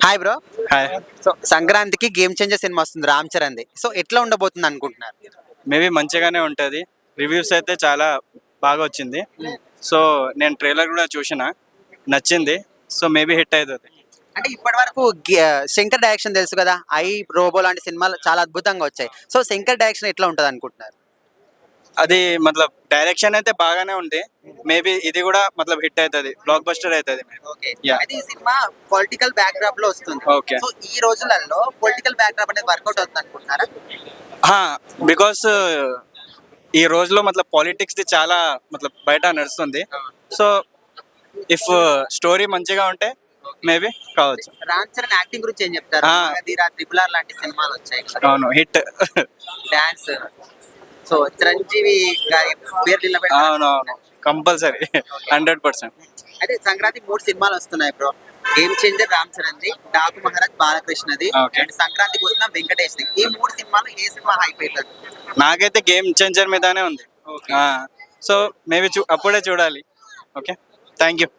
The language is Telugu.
Hi bro. హాయ్. సో సంక్రాంతికి గేమ్ చేంజర్ సినిమా వస్తుంది రామ్ చరణ్ది. సో ఎట్లా ఉండబోతుంది అనుకుంటున్నారు? మేబీ మంచిగానే ఉంటుంది. రివ్యూస్ అయితే చాలా బాగా వచ్చింది. సో నేను ట్రైలర్ కూడా చూసిన, నచ్చింది. సో మేబీ హిట్ అవుతుంది. అంటే ఇప్పటి వరకు శంకర్ డైరెక్షన్ తెలుసు కదా, ఐ రోబో లాంటి సినిమాలు చాలా అద్భుతంగా వచ్చాయి. సో శంకర్ డైరెక్షన్ ఎట్లా ఉంటుంది అనుకుంటున్నారు? అది మతలబ్ డైరెక్షన్ అయితే బాగానే ఉంది. మేబీ ఇది కూడా మతలబ్ హిట్ అవుతుంది, బ్లాక్ బస్టర్ అవుతుంది. ఓకే. Yeah. అయితే ఈ సినిమా పొలిటికల్ బ్యాక్ డ్రాప్ లో వస్తుంది. Okay. సో ఈ రోజులలో పొలిటికల్ బ్యాక్ డ్రాప్ అనేది వర్కౌట్ అవుతుంది అనుకుంటున్నారా? బికాస్ ఈ రోజులో మతలబ్ పాలిటిక్స్ ది చాలా మతలబ్ బయట నడుస్తుంది. సో ఇఫ్ స్టోరీ మంచిగా ఉంటే మేబీ కావచ్చు. రామ్ చరణ్ యాక్టింగ్ గురించి ఏం చెప్తారు? మగధీర, ట్రిపుల్ ఆర్ లాంటి సినిమాలు వచ్చాయి. అవును, హిట్. డాన్స్. సో చిరంజీవి గారి పేరు నిలబెట్టారు. అవునవును, కంపల్సరీ 100%. అయితే సంక్రాంతికి 3 సినిమాలు వస్తున్నాయి బ్రో. గేమ్ చేంజర్ రామ్ చరణ్ది, డాకు మహారాజ్ బాలకృష్ణది, Okay. అండ్ సంక్రాంతికి వస్తున్న వెంకటేష్ది. ఈ 3 సినిమాలు ఏ సినిమా హైప్ అవుతుంది? నాకైతే గేమ్ చేంజర్ మీదనే ఉంది. సో మేబీ అప్పుడే చూడాలి. Okay, thank you.